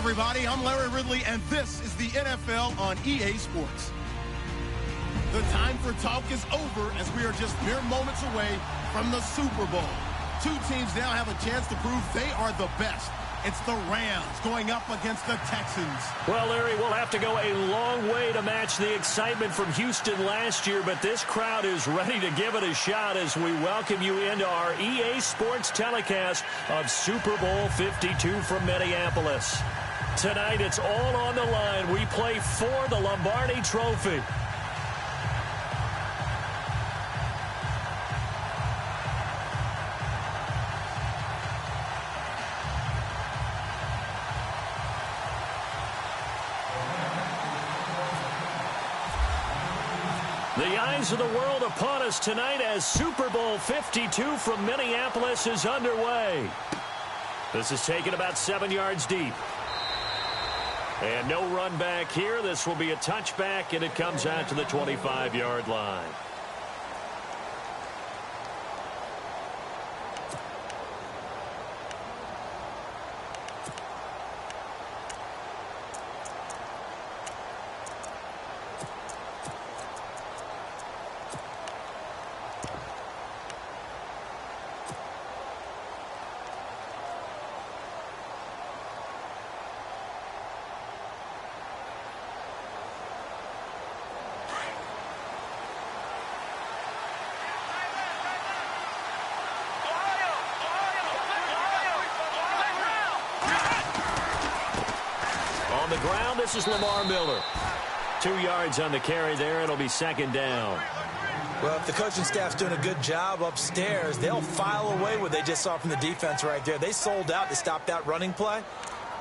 everybody. I'm Larry Ridley, and this is the NFL on EA Sports. The time for talk is over as we are just mere moments away from the Super Bowl. Two teams now have a chance to prove they are the best. It's the Rams going up against the Texans. Well, Larry, we'll have to go a long way to match the excitement from Houston last year, but this crowd is ready to give it a shot as we welcome you into our EA Sports telecast of Super Bowl 52 from Minneapolis. Tonight, it's all on the line. We play for the Lombardi Trophy. The eyes of the world upon us tonight as Super Bowl 52 from Minneapolis is underway. This is taken about 7 yards deep. And no run back here. This will be a touchback, and it comes out to the 25-yard line. On the ground, this is Lamar Miller. 2 yards on the carry there. It'll be second down. Well, if the coaching staff's doing a good job upstairs, they'll file away what they just saw from the defense right there. They sold out to stop that running play.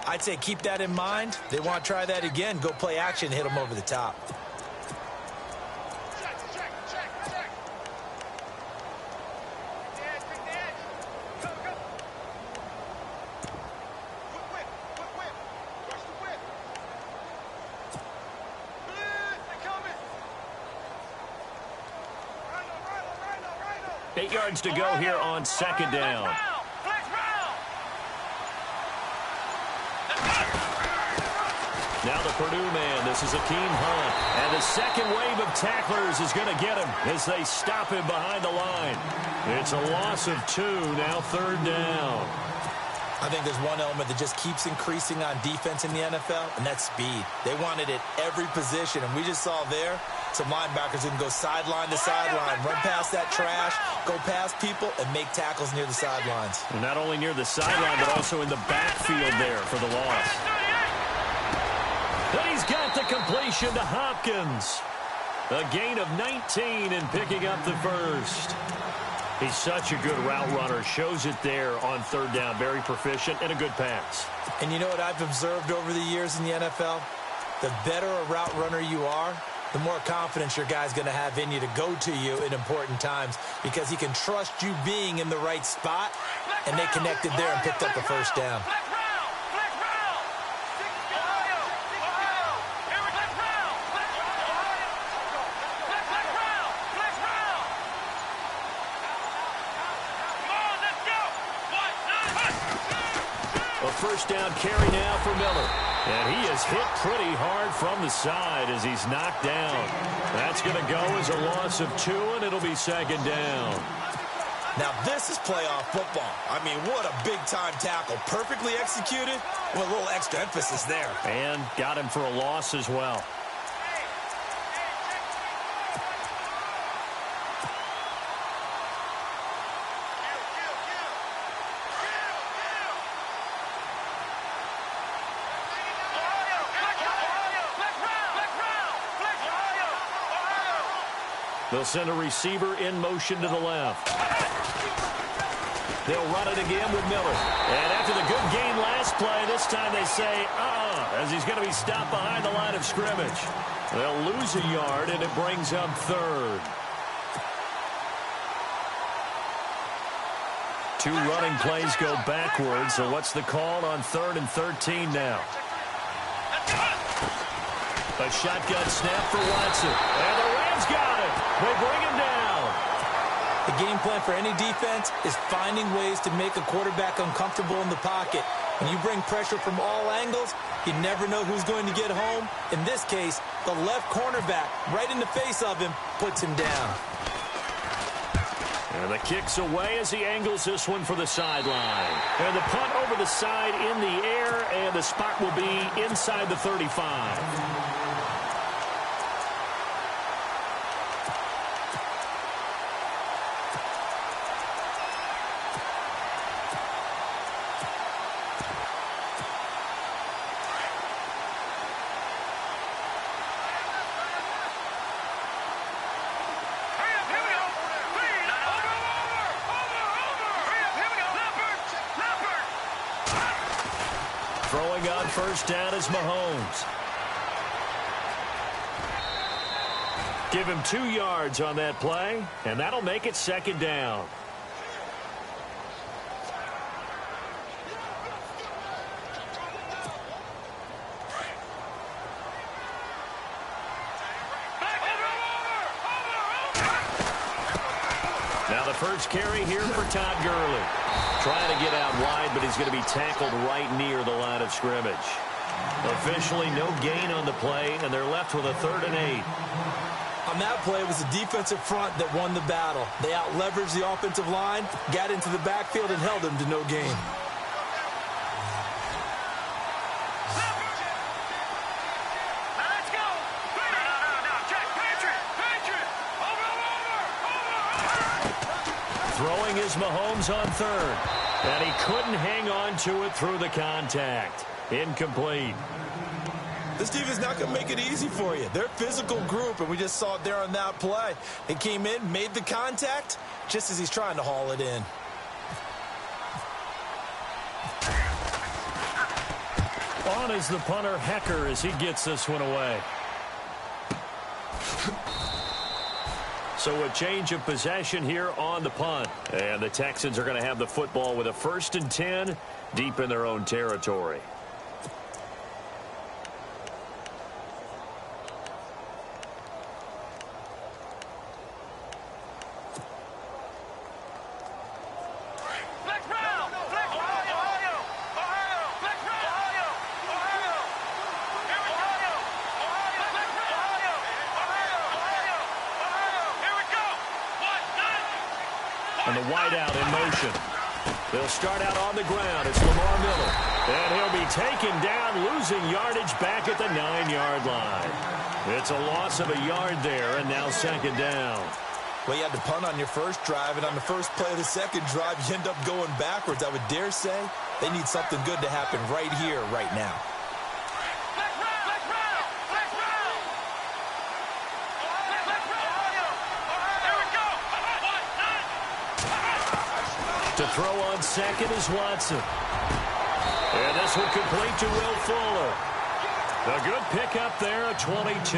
I'd say keep that in mind. They want to try that again. Go play action, hit them over the top. Eight yards to go here on second down. Now the Purdue man. This is Akeem Hunt. And the second wave of tacklers is going to get him as they stop him behind the line. It's a loss of 2. Now third down. I think there's one element that just keeps increasing on defense in the NFL, and that's speed. They want it at every position, and we just saw there some linebackers who can go sideline to sideline, run past that trash, go past people, and make tackles near the sidelines. And not only near the sideline, but also in the backfield there for the loss. And he's got the completion to Hopkins. A gain of 19 and picking up the first. He's such a good route runner. Shows it there on third down. Very proficient and a good pass. And you know what I've observed over the years in the NFL? The better a route runner you are, the more confidence your guy's going to have in you to go to you in important times because he can trust you being in the right spot, and they connected there and picked up the first down. A first down carry now for Miller. And he is hit pretty hard from the side as he's knocked down. That's going to go as a loss of 2, and it'll be second down. Now this is playoff football. I mean, what a big-time tackle. Perfectly executed with a little extra emphasis there. And got him for a loss as well. They'll send a receiver in motion to the left. They'll run it again with Miller. And after the good game last play, this time they say, as he's going to be stopped behind the line of scrimmage. They'll lose a yard, and it brings up third. 2 running plays go backwards, so what's the call on 3rd and 13 now? A shotgun snap for Watson. And the Rams got it. They bring him down. The game plan for any defense is finding ways to make a quarterback uncomfortable in the pocket. When you bring pressure from all angles, you never know who's going to get home. In this case, the left cornerback, right in the face of him, puts him down. And the kick's away as he angles this one for the sideline. And the punt over the side in the air, and the spot will be inside the 35. Throwing on first down is Mahomes. Give him 2 yards on that play, and that'll make it second down. Now the first carry here for Todd Gurley. Trying to get out wide, but he's going to be tackled right near the line of scrimmage. Officially, no gain on the play, and they're left with a 3rd and 8. On that play, it was the defensive front that won the battle. They out-leveraged the offensive line, got into the backfield, and held him to no gain. Throwing is Mahomes on 3rd. And he couldn't hang on to it through the contact. Incomplete. This defense is not going to make it easy for you. They're a physical group, and we just saw it there on that play. He came in, made the contact, just as he's trying to haul it in. On is the punter, Hecker, as he gets this one away. So a change of possession here on the punt. And the Texans are going to have the football with a 1st and 10 deep in their own territory. And the wideout in motion. They'll start out on the ground. It's Lamar Miller. And he'll be taken down, losing yardage back at the 9-yard line. It's a loss of a yard there, and now second down. Well, you had to punt on your first drive, and on the first play of the second drive, you end up going backwards. I would dare say they need something good to happen right here, right now. To throw on second is Watson. And this one complete to Will Fuller. A good pickup there at 22.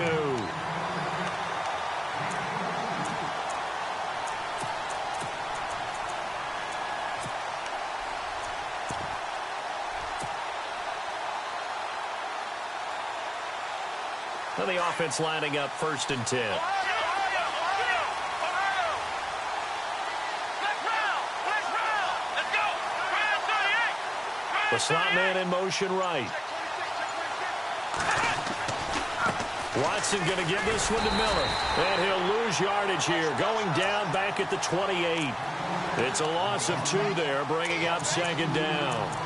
And the offense lining up 1st and 10. The slot man in motion right. Watson going to give this one to Miller. And he'll lose yardage here, going down back at the 28. It's a loss of 2 there, bringing up second down.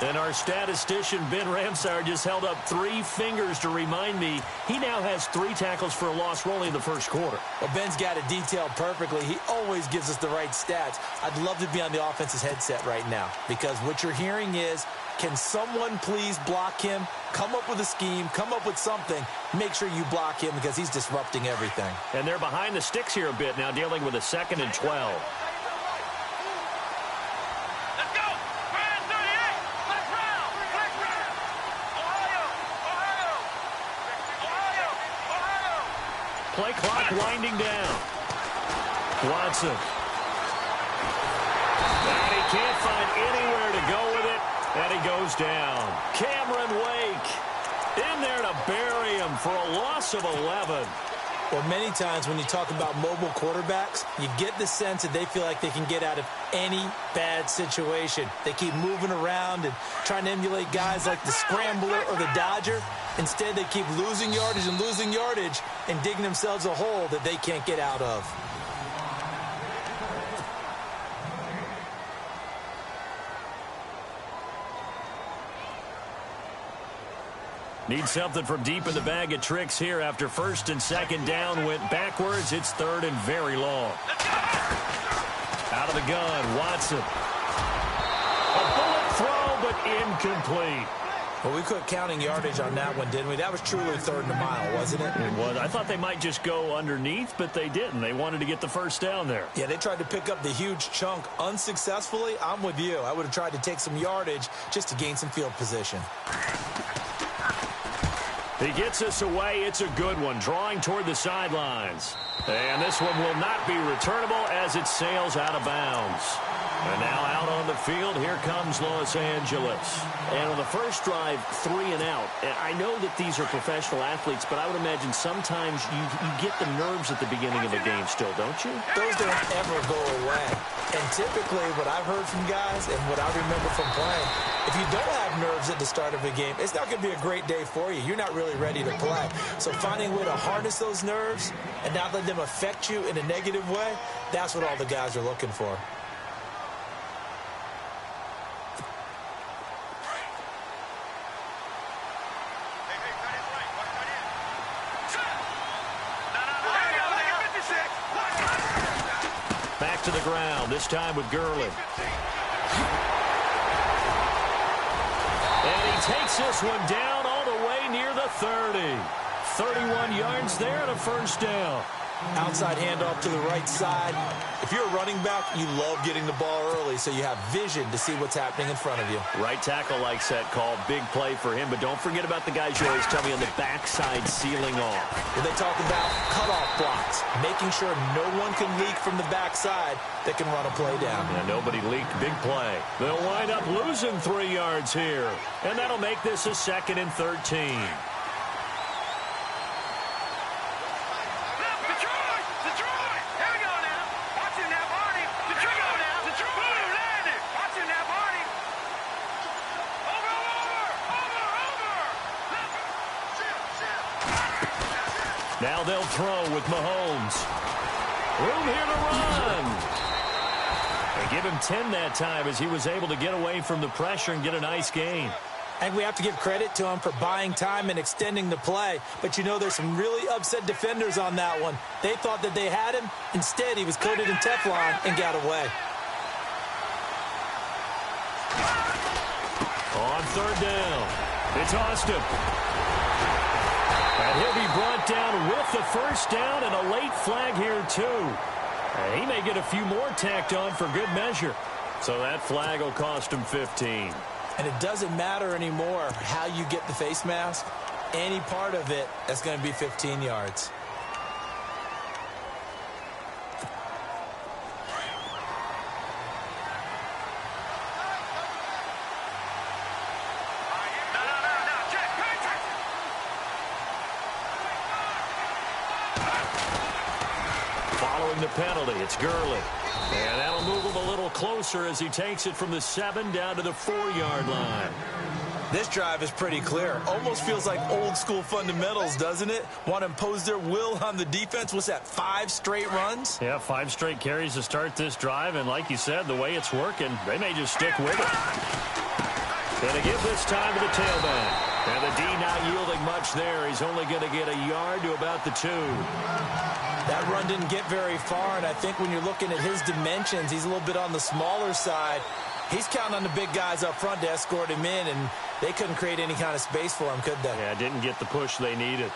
And our statistician, Ben Ramsar, just held up 3 fingers to remind me he now has 3 tackles for a loss rolling in the first quarter. Well, Ben's got it detailed perfectly. He always gives us the right stats. I'd love to be on the offense's headset right now, because what you're hearing is, can someone please block him? Come up with a scheme, come up with something. Make sure you block him because he's disrupting everything. And they're behind the sticks here a bit now, dealing with a 2nd and 12. Play clock winding down. Watson. And he can't find anywhere to go with it, and he goes down. Cameron Wake in there to bury him for a loss of 11. Well, many times when you talk about mobile quarterbacks, you get the sense that they feel like they can get out of any bad situation. They keep moving around and trying to emulate guys like the Scrambler or the Dodger. Instead, they keep losing yardage and digging themselves a hole that they can't get out of. Need something from deep in the bag of tricks here after first and second down went backwards. It's third and very long. Out of the gun, Watson. A bullet throw, but incomplete. Well, we quit counting yardage on that one, didn't we? That was truly third and a mile, wasn't it? It was. I thought they might just go underneath, but they didn't. They wanted to get the first down there. Yeah, they tried to pick up the huge chunk unsuccessfully. I'm with you. I would have tried to take some yardage just to gain some field position. He gets us away. It's a good one, drawing toward the sidelines. And this one will not be returnable as it sails out of bounds. And now out on the field, here comes Los Angeles. And on the first drive, 3 and out. I know that these are professional athletes, but I would imagine sometimes you get the nerves at the beginning of a game still, don't you? Those don't ever go away. And typically what I've heard from guys and what I remember from playing, if you don't have nerves at the start of a game, it's not going to be a great day for you. You're not really ready to play. So finding a way to harness those nerves and not let them affect you in a negative way, that's what all the guys are looking for. Back to the ground, this time with Gurley. And he takes this one down all the way near the 30. 31 yards there and a first down. Outside handoff to the right side. If you're a running back, you love getting the ball early so you have vision to see what's happening in front of you. Right tackle likes that call. Big play for him, but don't forget about the guys you always tell me on the backside sealing off. When they talk about cutoff blocks, making sure no one can leak from the backside that can run a play down. Yeah, nobody leaked. Big play. They'll wind up losing 3 yards here, and that'll make this a 2nd and 13. Now they'll throw with Mahomes. Room here to run. They give him 10 that time as he was able to get away from the pressure and get a nice gain. And we have to give credit to him for buying time and extending the play. But, you know, there's some really upset defenders on that one. They thought that they had him. Instead, he was coated in Teflon and got away. On third down, it's Austin. And he'll be brought down with the first down and a late flag here, too. And he may get a few more tacked on for good measure. So that flag will cost him 15. And it doesn't matter anymore how you get the face mask. Any part of it, that's going to be 15 yards. Following the penalty, it's Gurley. And that'll move him a little closer as he takes it from the 7 down to the 4-yard line. This drive is pretty clear. Almost feels like old school fundamentals, doesn't it? Want to impose their will on the defense. What's that, 5 straight runs? Yeah, 5 straight carries to start this drive. And like you said, the way it's working, they may just stick with it. Going to give this time to the tailback. And the D not yielding much there. He's only going to get a yard to about the 2. That run didn't get very far, and I think when you're looking at his dimensions, he's a little bit on the smaller side. He's counting on the big guys up front to escort him in, and they couldn't create any kind of space for him, could they? Yeah, didn't get the push they needed.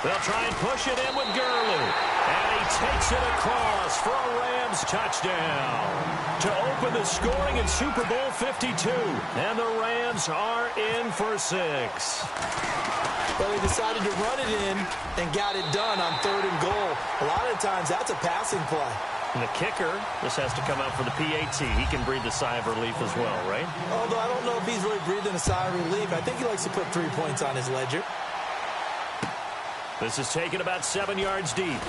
They'll try and push it in with Gurley. And he takes it across for a Rams Rams touchdown to open the scoring in Super Bowl 52. And the Rams are in for 6. Well, they decided to run it in and got it done on 3rd and goal. A lot of times, that's a passing play. And the kicker, this has to come out for the PAT. He can breathe a sigh of relief as well, right? Although I don't know if he's really breathing a sigh of relief. I think he likes to put 3 points on his ledger. This is taken about 7 yards deep.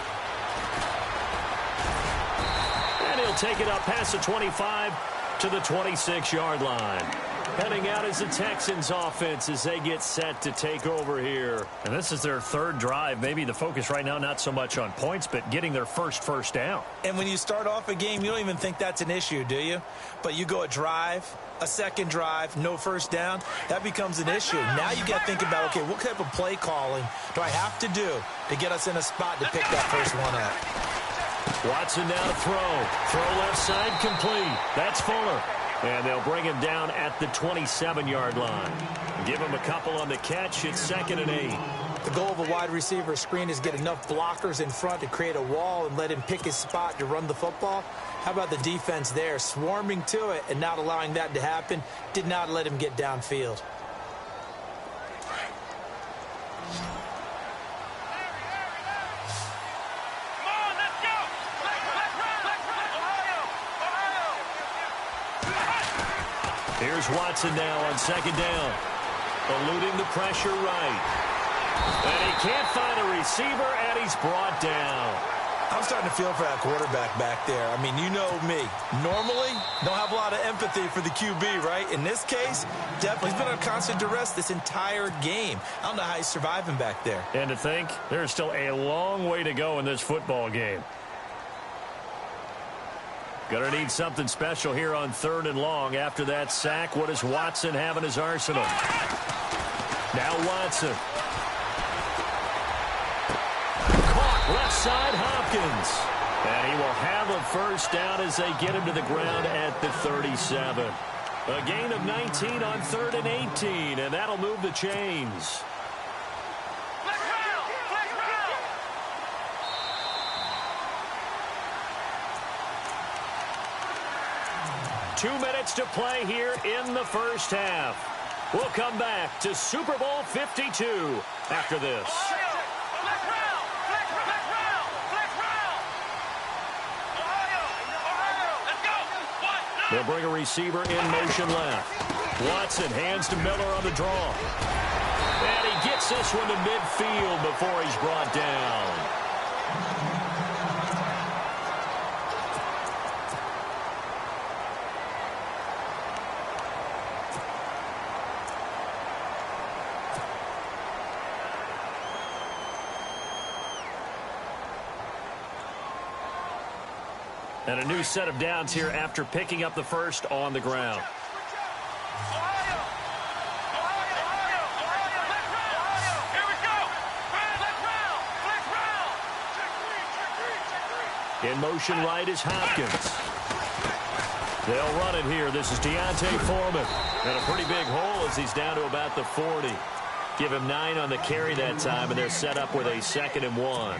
And he'll take it up past the 25 to the 26-yard line. Heading out is the Texans offense as they get set to take over here. And this is their 3rd drive. Maybe the focus right now not so much on points, but getting their first down. And when you start off a game, you don't even think that's an issue, do you? But you go a drive, a 2nd drive, no first down, that becomes an issue. Now you got to think about, okay, what type of play calling do I have to do to get us in a spot to pick that first one up? Watson now to throw. Throw left side complete. That's Fuller. And they'll bring him down at the 27-yard line. Give him a couple on the catch. It's 2nd and 8. The goal of a wide receiver screen is get enough blockers in front to create a wall and let him pick his spot to run the football. How about the defense there? Swarming to it and not allowing that to happen. Did not let him get downfield. Here's Watson now on 2nd down. Eluding the pressure right. And he can't find a receiver, and he's brought down. I'm starting to feel for that quarterback back there. I mean, you know me. Normally, don't have a lot of empathy for the QB, right? In this case, definitely. He's been on constant duress this entire game. I don't know how he's surviving back there. And to think, there's still a long way to go in this football game. Gonna need something special here on 3rd and long. After that sack, what does Watson have in his arsenal? Now Watson. Caught left side, Hopkins. And he will have a first down as they get him to the ground at the 37. A gain of 19 on 3rd and 18, and that'll move the chains. 2 minutes to play here in the first half. We'll come back to Super Bowl 52 after this. They'll bring a receiver in motion left. Watson hands to Miller on the draw. And he gets this one to midfield before he's brought down. And a new set of downs here after picking up the first on the ground. In motion right is Hopkins. They'll run it here. This is Deontay Foreman. And a pretty big hole as he's down to about the 40. Give him 9 on the carry that time, and they're set up with a 2nd and 1.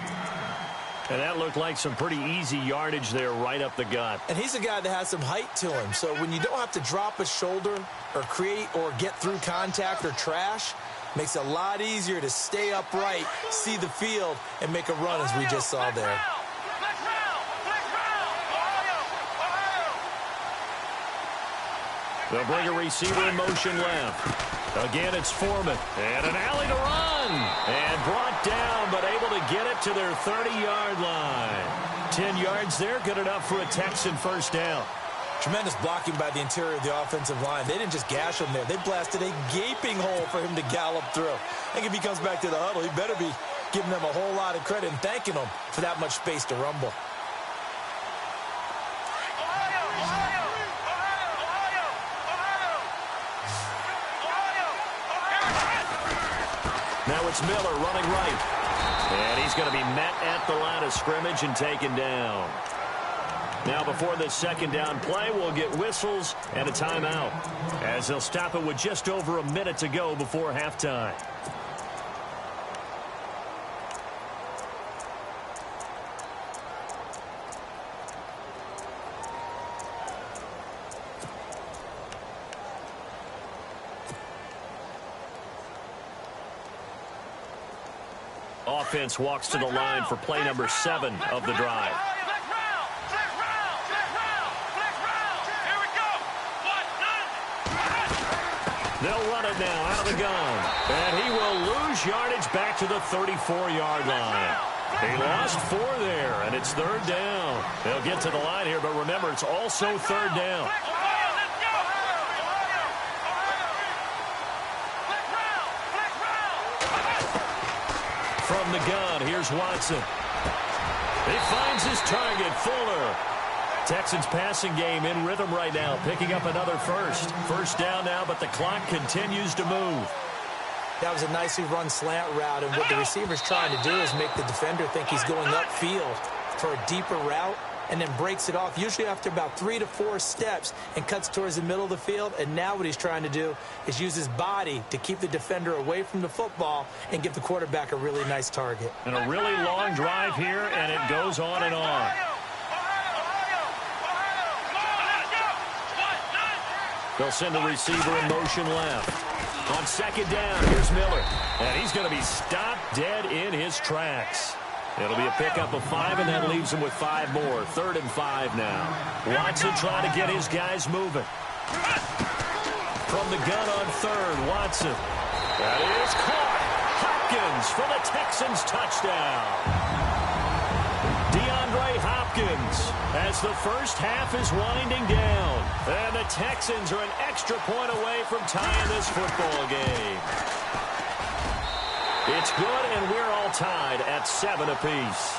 And that looked like some pretty easy yardage there right up the gut. And he's a guy that has some height to him. So when you don't have to drop a shoulder or create or get through contact or trash, makes it a lot easier to stay upright, see the field, and make a run as we just saw there. They'll bring a receiver in motion left. Again, it's Foreman. And an alley to run. And brought down, but able to get it to their 30-yard line. 10 yards there, good enough for a Texan first down. Tremendous blocking by the interior of the offensive line. They didn't just gash him there. They blasted a gaping hole for him to gallop through. I think if he comes back to the huddle, he better be giving them a whole lot of credit and thanking them for that much space to rumble. Now it's Miller running right. And he's going to be met at the line of scrimmage and taken down. Now before this second down play, we'll get whistles and a timeout, as they'll stop it with just over a minute to go before halftime. offense walks to the line for play number 7 of the drive. They'll run it now out of the gun. And he will lose yardage back to the 34-yard line. He lost 4 there, and it's 3rd down. They'll get to the line here, but remember, it's also 3rd down. From the gun, here's Watson. He finds his target, Fuller. Texans passing game in rhythm right now, picking up another first. 1st down now, but the clock continues to move. That was a nicely run slant route, and what the receiver's trying to do is make the defender think he's going upfield for a deeper route, and then breaks it off, usually after about 3 to 4 steps, and cuts towards the middle of the field. And now what he's trying to do is use his body to keep the defender away from the football and give the quarterback a really nice target. And a really long drive here, and it goes on and on. They'll send the receiver in motion left. On 2nd down, here's Miller. And he's going to be stopped dead in his tracks. It'll be a pickup of 5, and that leaves him with 5 more. 3rd and 5 now. Watson trying to get his guys moving. From the gun on 3rd, Watson. That is caught. Hopkins for the Texans touchdown. Hopkins as the first half is winding down. And the Texans are an extra point away from tying this football game. It's good, and we're all tied at 7 apiece.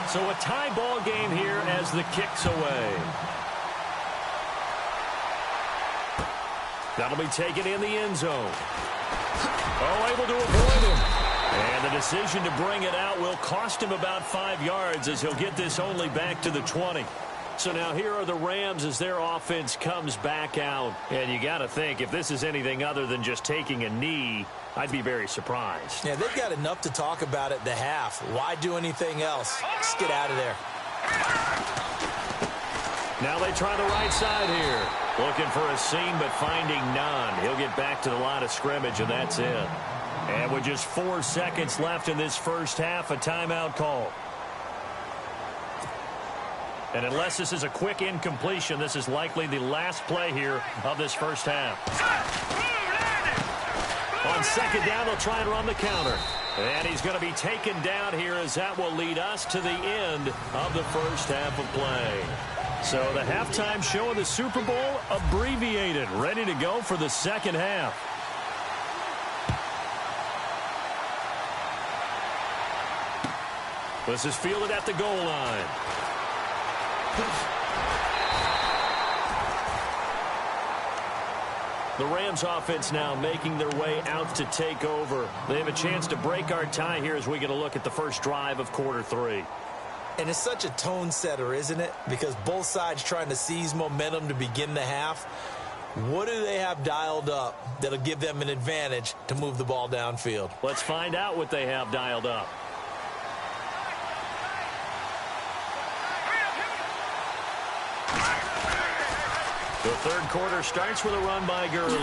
So a tie ball game here as the kick's away. That'll be taken in the end zone. Oh, able to avoid him. And the decision to bring it out will cost him about 5 yards as he'll get this only back to the 20. So now here are the Rams as their offense comes back out. And you got to think, if this is anything other than just taking a knee, I'd be very surprised. Yeah, they've got enough to talk about at the half. Why do anything else? Just get out of there. Now they try the right side here. Looking for a seam, but finding none. He'll get back to the line of scrimmage, and that's it. And with just 4 seconds left in this first half, a timeout call. And unless this is a quick incompletion, this is likely the last play here of this first half. On 2nd down, they'll try and run the counter. And he's going to be taken down here as that will lead us to the end of the first half of play. So the halftime show of the Super Bowl abbreviated, ready to go for the second half. This is fielded at the goal line. The Rams offense now making their way out to take over. They have a chance to break our tie here as we get a look at the first drive of quarter 3. And it's such a tone setter, isn't it? Because both sides trying to seize momentum to begin the half. What do they have dialed up that'll give them an advantage to move the ball downfield? Let's find out what they have dialed up. The 3rd quarter starts with a run by Gurley.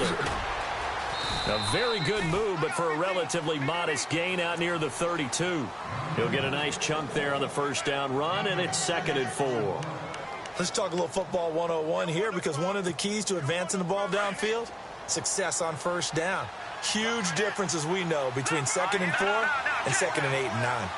A very good move, but for a relatively modest gain out near the 32. He'll get a nice chunk there on the first down run, and it's 2nd and 4. Let's talk a little football 101 here, because one of the keys to advancing the ball downfield, success on first down. Huge difference, as we know, between 2nd and 4 and 2nd and 8 and 9.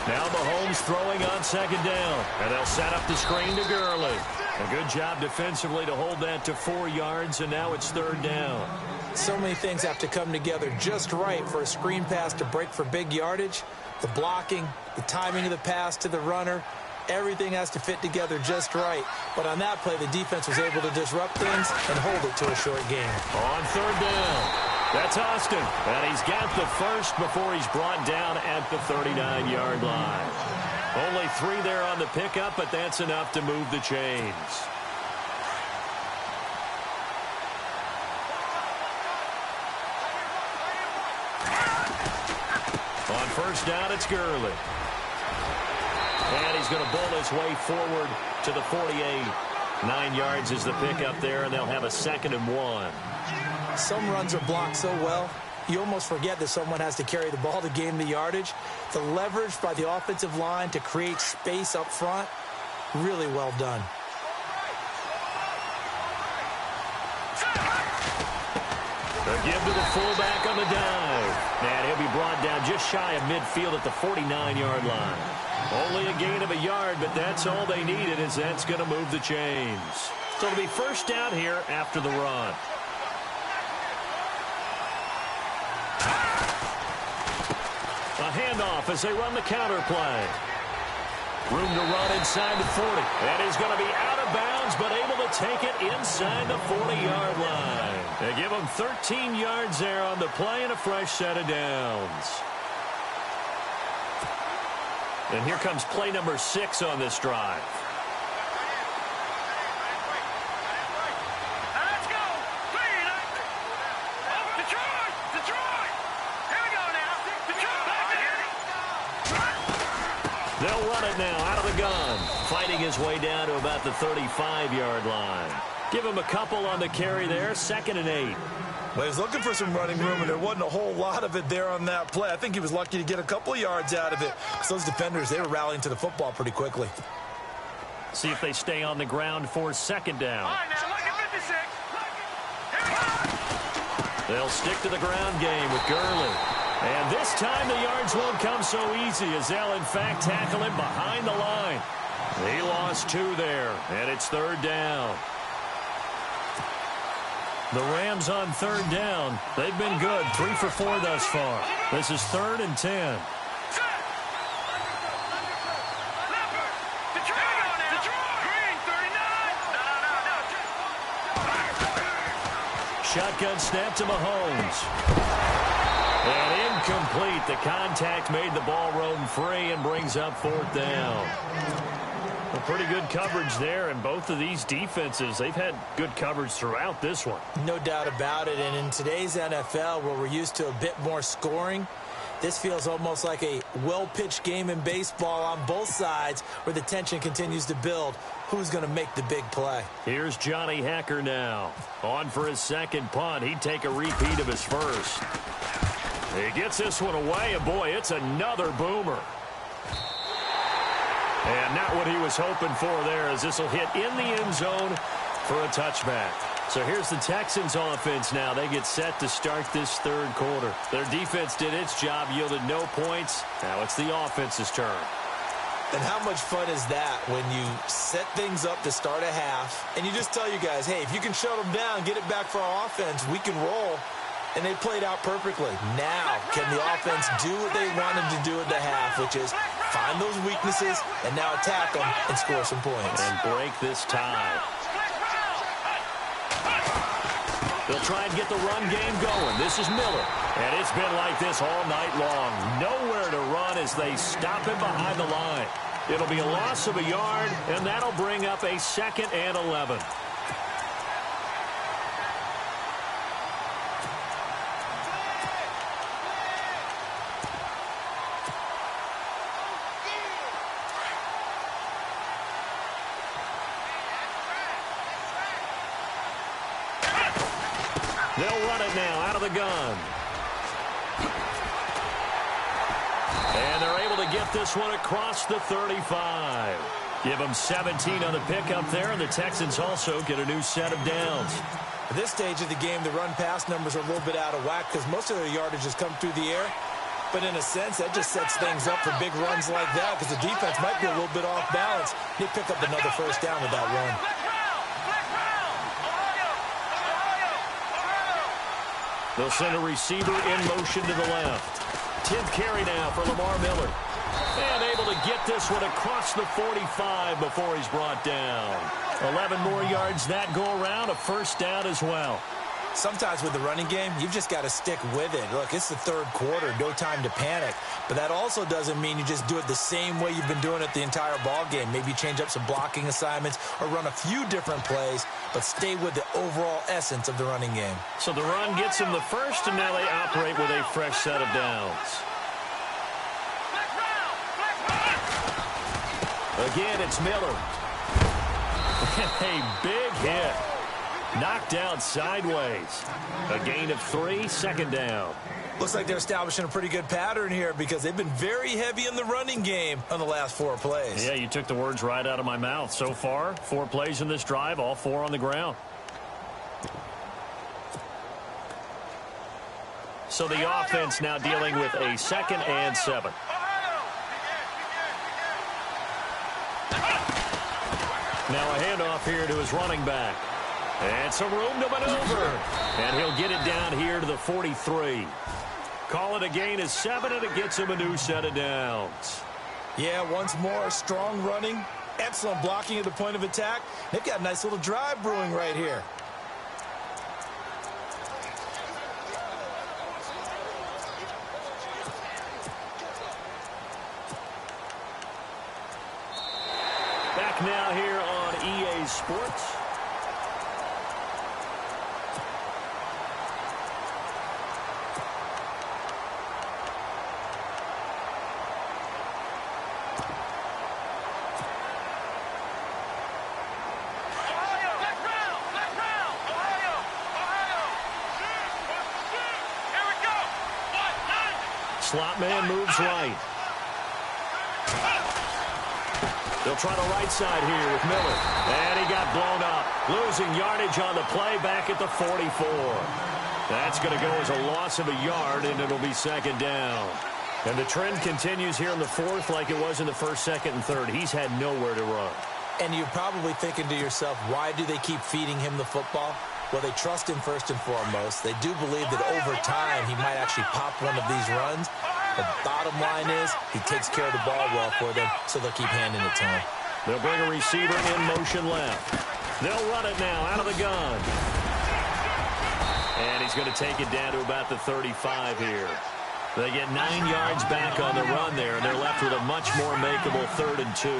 Now Mahomes throwing on 2nd down, and they'll set up the screen to Gurley. A good job defensively to hold that to 4 yards, and now it's 3rd down. So many things have to come together just right for a screen pass to break for big yardage. The blocking, the timing of the pass to the runner, everything has to fit together just right. But on that play, the defense was able to disrupt things and hold it to a short game. On 3rd down, that's Austin. And he's got the first before he's brought down at the 39-yard line. Only 3 there on the pickup, but that's enough to move the chains. On 1st down, it's Gurley. And he's going to bowl his way forward to the 48. 9 yards is the pickup there, and they'll have a 2nd and 1. Some runs are blocked so well, you almost forget that someone has to carry the ball to gain the yardage. The leverage by the offensive line to create space up front, really well done. The give to the fullback on the dive. And he'll be brought down just shy of midfield at the 49-yard line. Only a gain of a yard, but that's all they needed, as that's going to move the chains. So it'll be first down here after the run. A handoff as they run the counter play. Room to run inside the 40. That is going to be out of bounds, but able to take it inside the 40-yard line. They give him 13 yards there on the play and a fresh set of downs. And here comes play number 6 on this drive. Let's go. Detroit. Here we go now. Detroit. They'll run it now out of the gun. Fighting his way down to about the 35-yard line. Give him a couple on the carry there. 2nd and 8. Well, he was looking for some running room, and there wasn't a whole lot of it there on that play. I think he was lucky to get a couple of yards out of it, because those defenders, they were rallying to the football pretty quickly. See if they stay on the ground for 2nd down. All right, now, look at 56. They'll stick to the ground game with Gurley. And this time the yards won't come so easy, as they'll, in fact, tackle him behind the line. He lost 2 there, and it's 3rd down. The Rams on 3rd down. They've been good, 3 for 4 thus far. This is 3rd and 10. Shotgun snap to Mahomes. And incomplete. The contact made the ball roam free and brings up 4th down. Well, pretty good coverage there, and both of these defenses, they've had good coverage throughout this one. No doubt about it, and in today's NFL, where we're used to a bit more scoring, this feels almost like a well-pitched game in baseball on both sides, where the tension continues to build. Who's going to make the big play? Here's Johnny Hacker now. On for his 2nd punt. He'd take a repeat of his first. He gets this one away, and boy, it's another boomer. And not what he was hoping for there, as this will hit in the end zone for a touchback. So here's the Texans offense now. They get set to start this 3rd quarter. Their defense did its job, yielded no points. Now it's the offense's turn. And how much fun is that when you set things up to start a half, and you just tell you guys, hey, if you can shut them down, get it back for our offense, we can roll. And they played out perfectly. Now, can the offense do what they wanted to do at the half, which is find those weaknesses and now attack them and score some points. And break this tie. They'll try and get the run game going. This is Miller. And it's been like this all night long. Nowhere to run as they stop him behind the line. It'll be a loss of a yard, and that'll bring up a 2nd and 11. They'll run it now out of the gun. And they're able to get this one across the 35. Give them 17 on the pickup there, and the Texans also get a new set of downs. At this stage of the game, the run-pass numbers are a little bit out of whack because most of their yardage has come through the air. But in a sense, that just sets things up for big runs like that because the defense might be a little bit off balance. They pick up another first down with that run. They'll send a receiver in motion to the left. 10th carry now for Lamar Miller. And able to get this one across the 45 before he's brought down. 11 more yards that go around, a first down as well. Sometimes with the running game, you've just got to stick with it. Look, it's the 3rd quarter, no time to panic. But that also doesn't mean you just do it the same way you've been doing it the entire ball game. Maybe change up some blocking assignments or run a few different plays, but stay with the overall essence of the running game. So the run gets them the first, and now they operate with a fresh set of downs. Again, it's Miller. A big hit. Knocked out sideways. A gain of 3, second down. Looks like they're establishing a pretty good pattern here because they've been very heavy in the running game on the last 4 plays. Yeah, you took the words right out of my mouth. So far, 4 plays in this drive, all 4 on the ground. So the offense now dealing with a 2nd and 7. Now a handoff here to his running back. And some room to maneuver. And he'll get it down here to the 43. Call it a gain of 7, and it gets him a new set of downs. Yeah, once more, strong running, excellent blocking at the point of attack. They've got a nice little drive brewing right here. Back now here on EA Sports. Slot man moves right. They'll try the right side here with Miller. And he got blown up. Losing yardage on the play back at the 44. That's going to go as a loss of a yard, and it'll be 2nd down. And the trend continues here in the 4th like it was in the 1st, 2nd, and 3rd. He's had nowhere to run. And you're probably thinking to yourself, why do they keep feeding him the football? Well, they trust him first and foremost. They do believe that over time he might actually pop one of these runs. The bottom line is he takes care of the ball well for them, so they'll keep handing it to him. They'll bring a receiver in motion left. They'll run it now out of the gun. And he's going to take it down to about the 35 here. They get 9 yards back on the run there, and they're left with a much more makeable 3rd and 2.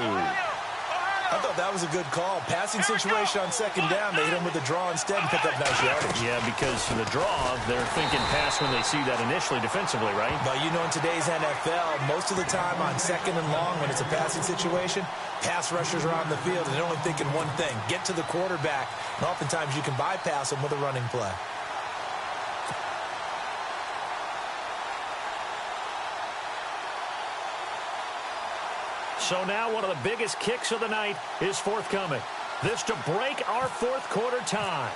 I thought that was a good call. Passing situation on 2nd down. They hit him with a draw instead and picked up nice yardage. Yeah, because in the draw, they're thinking pass when they see that initially defensively, right? But you know, in today's NFL, most of the time on 2nd and long, when it's a passing situation, pass rushers are on the field, and they're only thinking one thing, get to the quarterback. And oftentimes you can bypass them with a running play. So now one of the biggest kicks of the night is forthcoming. This to break our 4th quarter tie.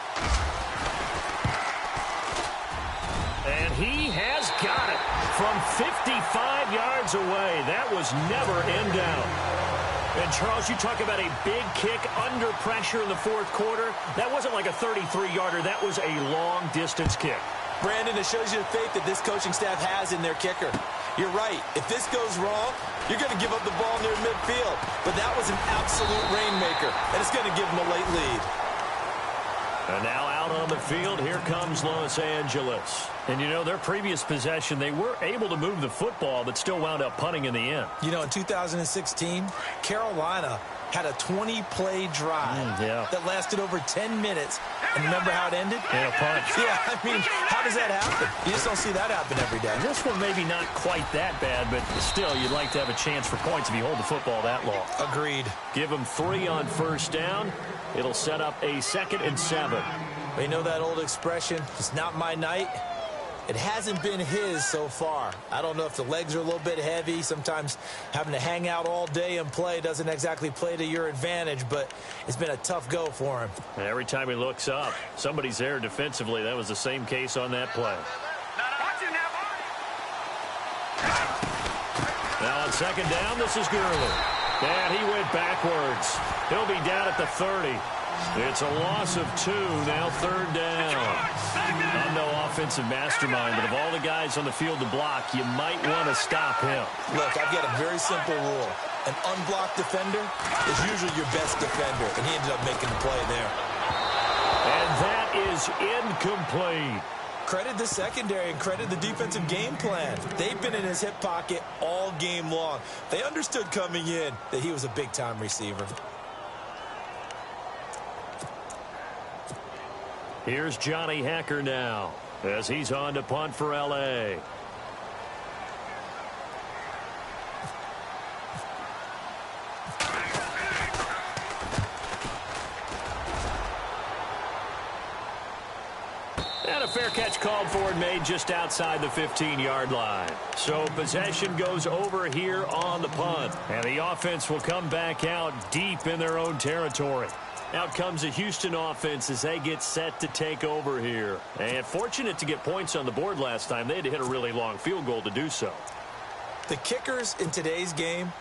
And he has got it from 55 yards away. That was never in doubt. And, Charles, you talk about a big kick under pressure in the 4th quarter. That wasn't like a 33-yarder. That was a long-distance kick. Brandon, it shows you the faith that this coaching staff has in their kicker. You're right. If this goes wrong, you're going to give up the ball near midfield. But that was an absolute rainmaker, and it's going to give them a late lead. And now out on the field, here comes Los Angeles. And, you know, their previous possession, they were able to move the football, but still wound up punting in the end. You know, in 2016, Carolina had a 20-play drive that lasted over 10 minutes. And remember how it ended? In a punt. Yeah, I mean, how does that happen? You just don't see that happen every day. This one maybe not quite that bad, but still, you'd like to have a chance for points if you hold the football that long. Agreed. Give them 3 on 1st down. It'll set up a 2nd and 7. They know that old expression, it's not my night. It hasn't been his so far. I don't know if the legs are a little bit heavy. Sometimes having to hang out all day and play doesn't exactly play to your advantage, but it's been a tough go for him. And every time he looks up, somebody's there defensively. That was the same case on that play. Now on 2nd down, this is Gurley. And he went backwards. He'll be down at the 30. It's a loss of 2, now 3rd down. I'm no offensive mastermind, but of all the guys on the field to block, you might want to stop him. Look, I've got a very simple rule. An unblocked defender is usually your best defender, and he ended up making the play there. And that is incomplete. Credit the secondary and credit the defensive game plan. They've been in his hip pocket all game long. They understood coming in that he was a big-time receiver. Here's Johnny Hacker now as he's on to punt for L.A. a fair catch called for and made just outside the 15-yard line. So possession goes over here on the punt. And the offense will come back out deep in their own territory. Out comes the Houston offense as they get set to take over here. And fortunate to get points on the board last time. They had to hit a really long field goal to do so. The kickers in today's game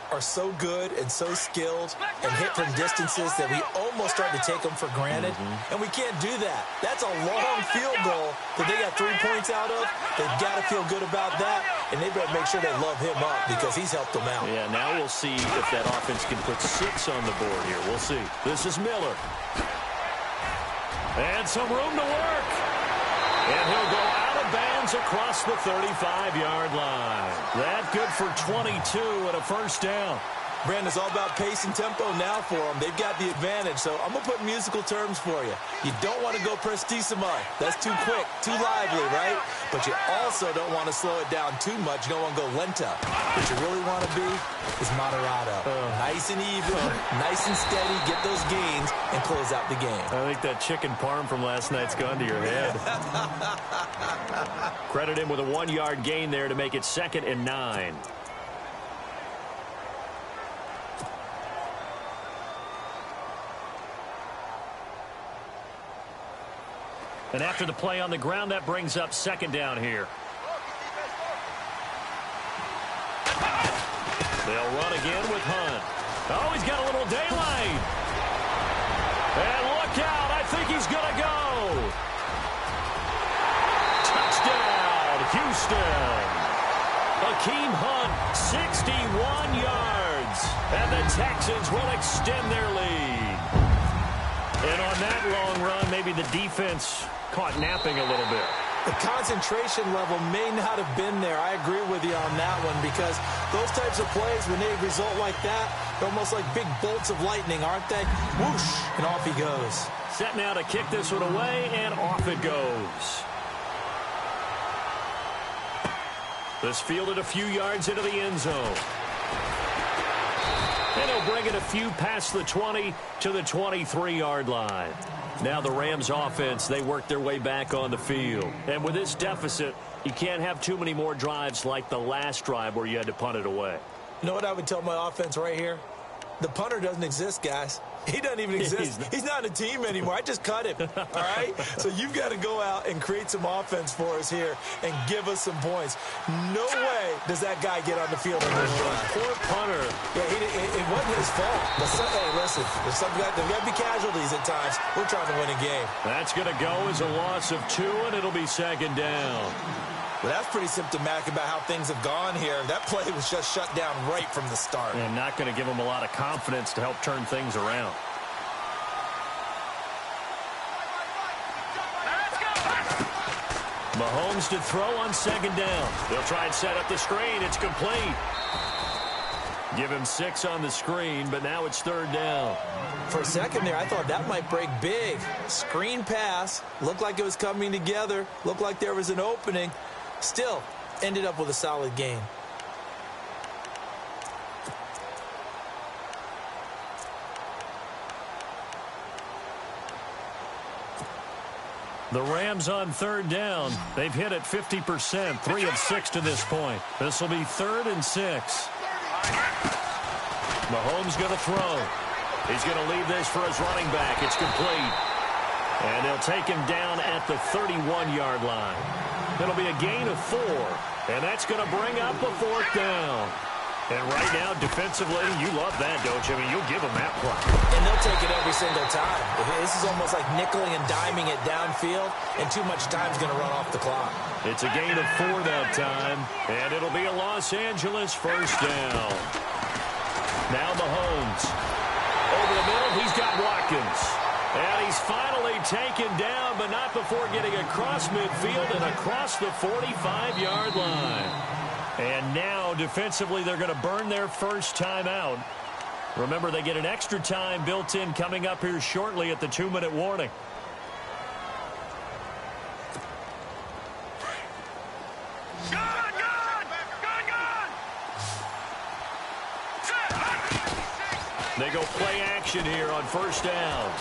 are so good and so skilled and hit from distances that we almost start to take them for granted. And we can't do that. That's a long field goal that they got 3 points out of. They've got to feel good about that, and they better make sure they love him up because he's helped them out. Yeah, now we'll see if that offense can put 6 on the board here. We'll see. This is Miller. And some room to work. And he'll go out of bounds across the 35-yard line. That good for 22 and a first down. Brandon, it's all about pace and tempo now for them. They've got the advantage, so I'm going to put musical terms for you. You don't want to go prestissimo. That's too quick, too lively, right? But you also don't want to slow it down too much. You don't want to go lento. What you really want to be is moderato. Nice and even, nice and steady, get those gains, and close out the game. I think that chicken parm from last night's gone to your head. Credit him with a 1-yard gain there to make it 2nd and 9. And after the play on the ground, that brings up 2nd down here. They'll run again with Hunt. Oh, he's got a little daylight. And look out. I think he's going to go. Touchdown, Houston. Hakeem Hunt, 61 yards. And the Texans will extend their lead. And on that long run, maybe the defense caught napping a little bit. The concentration level may not have been there. I agree with you on that one because those types of plays, when they result like that, they're almost like big bolts of lightning, aren't they? Whoosh, and off he goes. Set now to kick this one away, and off it goes. This fielded a few yards into the end zone. And he'll bring it a few past the 20 to the 23-yard line. Now the Rams offense, they work their way back on the field. And with this deficit, you can't have too many more drives like the last drive where you had to punt it away. You know what I would tell my offense right here? The punter doesn't exist, guys. He doesn't even exist. He's not a team anymore. I just cut him, all right? So you've got to go out and create some offense for us here and give us some points. No way does that guy get on the field in this drive. Poor punter. Yeah, it wasn't his fault. But hey, listen, there's got to be casualties at times. We're trying to win a game. That's going to go as a loss of 2, and it'll be 2nd down. Well, that's pretty symptomatic about how things have gone here. That play was just shut down right from the start. And not going to give them a lot of confidence to help turn things around. Mahomes to throw on 2nd down. They'll try and set up the screen. It's complete. Give him 6 on the screen, but now it's 3rd down. For a second there, I thought that might break big. Screen pass. Looked like it was coming together. Looked like there was an opening. Still, ended up with a solid game. The Rams on 3rd down. They've hit it 50%, 3 of 6 to this point. This will be 3rd and 6. Mahomes going to throw. He's going to leave this for his running back. It's complete. And they'll take him down at the 31-yard line. It'll be a gain of 4. And that's going to bring up a 4th down. And right now, defensively, you love that, don't you? I mean, you'll give them that play. And they'll take it every single time. This is almost like nickeling and diming it downfield, and too much time's going to run off the clock. It's a gain of 4 that time, and it'll be a Los Angeles first down. Now Mahomes. Over the middle, he's got Watkins. And he's finally taken down, but not before getting across midfield and across the 45-yard line. And now, defensively, they're going to burn their first timeout. Remember, they get an extra time built in coming up here shortly at the 2-minute warning. They go play action here on first down.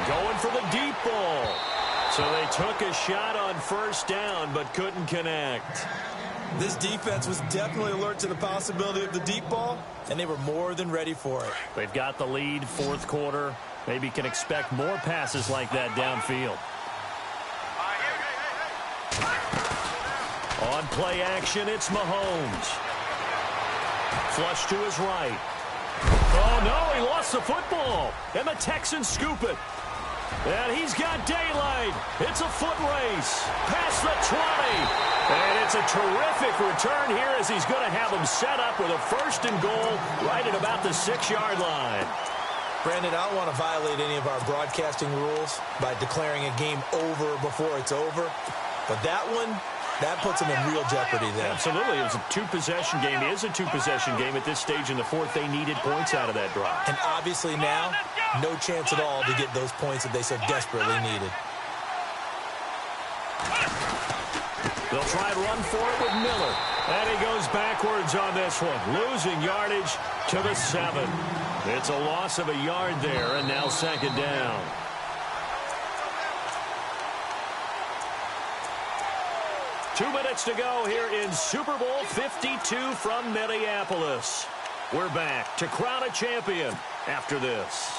Going for the deep ball. So they took a shot on first down, but couldn't connect. This defense was definitely alert to the possibility of the deep ball, and they were more than ready for it. They've got the lead, fourth quarter. Maybe can expect more passes like that downfield. On play action, it's Mahomes. Flush to his right. Oh, no, he lost the football. And the Texans scoop it. And he's got daylight. It's a foot race. Past the 20. And it's a terrific return here as he's going to have them set up with a first and goal right at about the 6-yard line. Brandon, I don't want to violate any of our broadcasting rules by declaring a game over before it's over. But that one, that puts them in real jeopardy there. Absolutely. It was a two-possession game. It is a two-possession game at this stage in the fourth. They needed points out of that drive. And obviously now, no chance at all to get those points that they so desperately needed. They'll try and run for it with Miller. And he goes backwards on this one, losing yardage to the 7. It's a loss of a yard there, and now second down. Two minutes to go here in Super Bowl 52 from Minneapolis. We're back to crown a champion after this.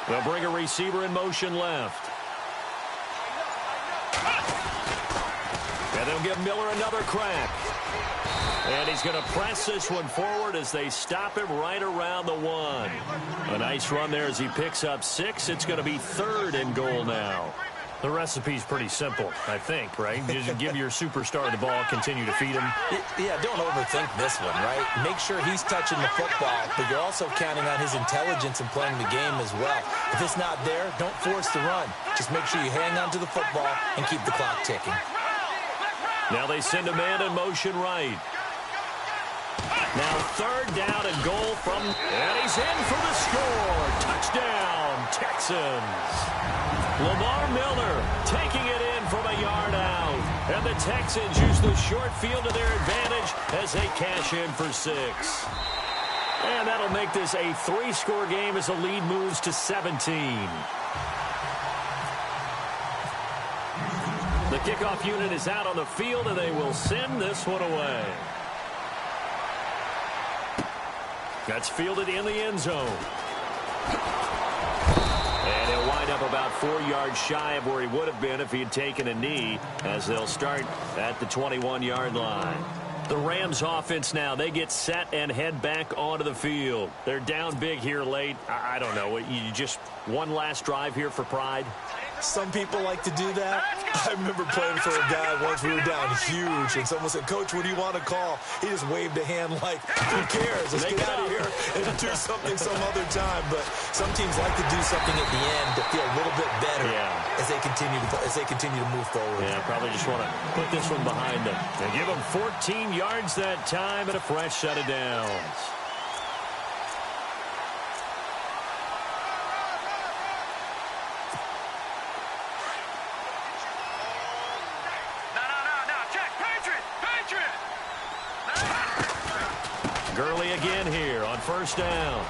They'll bring a receiver in motion left. And they'll give Miller another crack. And he's going to press this one forward as they stop him right around the 1. A nice run there as he picks up 6. It's going to be third and goal now. The recipe's pretty simple, I think, right? Just give your superstar the ball, continue to feed him. Yeah, don't overthink this one, right? Make sure he's touching the football, but you're also counting on his intelligence in playing the game as well. If it's not there, don't force the run. Just make sure you hang on to the football and keep the clock ticking. Now they send a man in motion right. Now third down and goal from, and he's in for the score. Touchdown, Texans. Lamar Miller taking it in from a yard out. And the Texans use the short field to their advantage as they cash in for 6. And that'll make this a 3-score game as the lead moves to 17. The kickoff unit is out on the field, and they will send this one away. That's fielded in the end zone. And he'll wind up about 4 yards shy of where he would have been if he had taken a knee, as they'll start at the 21-yard line. The Rams offense now, they get set and head back onto the field. They're down big here late. I don't know. You just one last drive here for pride? Some people like to do that. I remember playing for a guy once. We were down huge, and someone said, "Coach, what do you want to call?" He just waved a hand like, "Who cares? Let's get out of here and do something some other time." But some teams like to do something at the end to feel a little bit better as they continue to move forward. Yeah, probably just want to put this one behind them. They give them 14 yards that time and a fresh set of downs. Gurley again here on first down.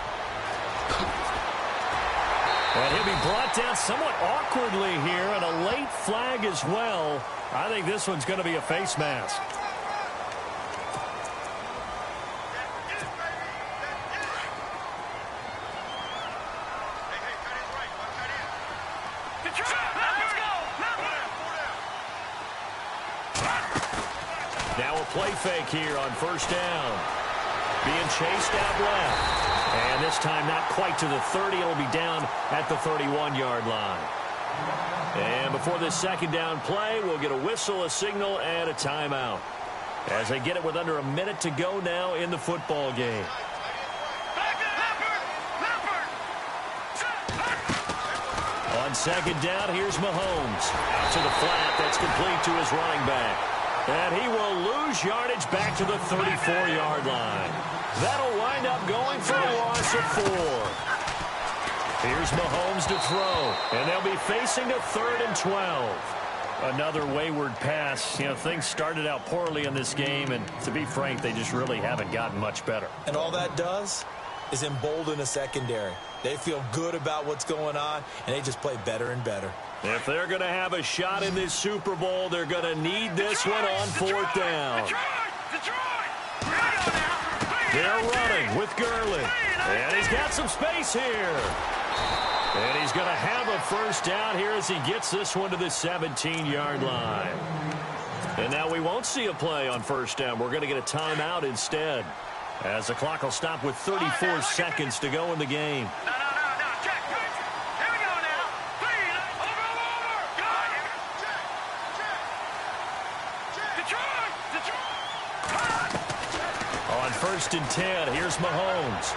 And he'll be brought down somewhat awkwardly here, and a late flag as well. I think this one's going to be a face mask. Now a play fake here on first down. Being chased out left. And this time not quite to the 30. It'll be down at the 31-yard line. And before this second down play, we'll get a whistle, a signal, and a timeout. As they get it with under a minute to go now in the football game. On second down, here's Mahomes. Out to the flat. That's complete to his running back. And he will lose yardage back to the 34-yard line. That'll wind up going for a loss of 4. Here's Mahomes to throw, and they'll be facing a 3rd and 12. Another wayward pass. You know, things started out poorly in this game, and to be frank, they just really haven't gotten much better. And all that does is embolden a secondary. They feel good about what's going on, and they just play better and better. If they're going to have a shot in this Super Bowl, they're going to need this one on 4th down. They're running with Gurley, and he's got some space here. And he's going to have a 1st down here as he gets this one to the 17-yard line. And now we won't see a play on 1st down. We're going to get a timeout instead, as the clock will stop with 34 seconds to go in the game. On 1st and 10, here's Mahomes.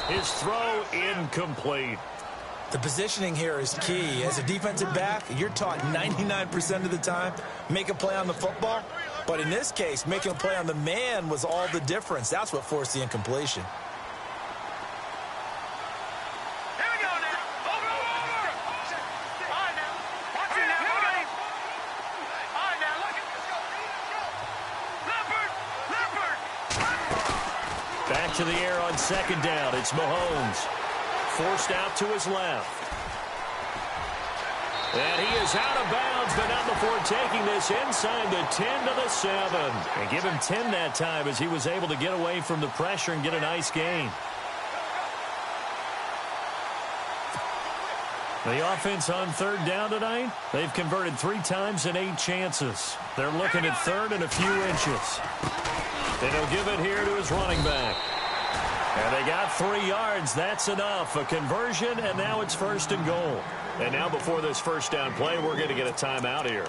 His throw incomplete. The positioning here is key. As a defensive back, you're taught 99% of the time, make a play on the football. But in this case, making a play on the man was all the difference. That's what forced the incompletion. Back to the air on 2nd down. It's Mahomes. Forced out to his left. And he is out of bounds, but not before taking this inside the 10 to the 7. And give him 10 that time as he was able to get away from the pressure and get a nice gain. The offense on 3rd down tonight, they've converted 3 times in 8 chances. They're looking at 3rd and a few inches. And he'll give it here to his running back. And they got 3 yards. That's enough. A conversion, and now it's 1st and goal. And now before this 1st down play, we're going to get a timeout here,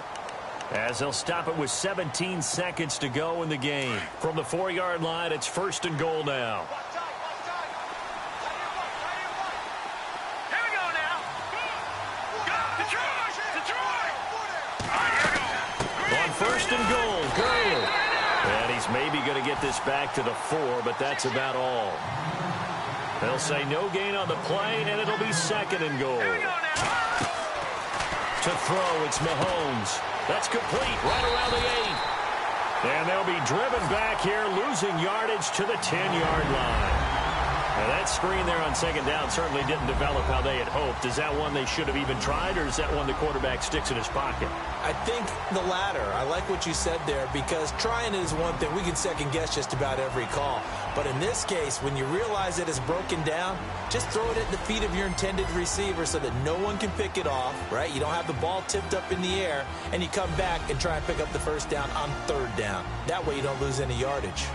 as they'll stop it with 17 seconds to go in the game. From the 4-yard line, it's 1st and goal now. On 1st and goal, Gurley. And he's maybe going to get this back to the 4, but that's about all. They'll say no gain on the play, and it'll be 2nd and goal. To throw, it's Mahomes. That's complete right around the 8. And they'll be driven back here, losing yardage to the 10-yard line. Now that screen there on 2nd down certainly didn't develop how they had hoped. Is that one they should have even tried, or is that one the quarterback sticks in his pocket? I think the latter. I like what you said there, because trying it is one thing. We can second-guess just about every call. But in this case, when you realize it is broken down, just throw it at the feet of your intended receiver so that no one can pick it off, right? You don't have the ball tipped up in the air, and you come back and try and pick up the 1st down on 3rd down. That way you don't lose any yardage.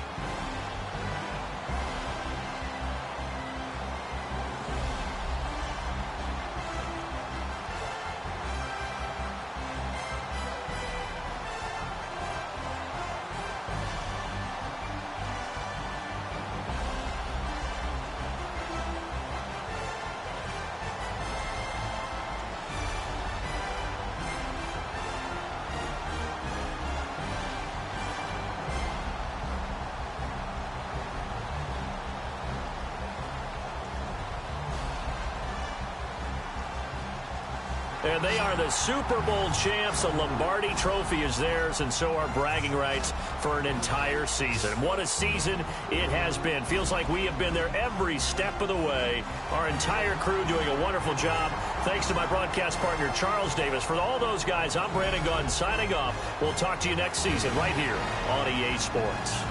And they are the Super Bowl champs. The Lombardi Trophy is theirs, and so are bragging rights for an entire season. What a season it has been. Feels like we have been there every step of the way. Our entire crew doing a wonderful job. Thanks to my broadcast partner, Charles Davis. For all those guys, I'm Brandon Gaudin signing off. We'll talk to you next season right here on EA Sports.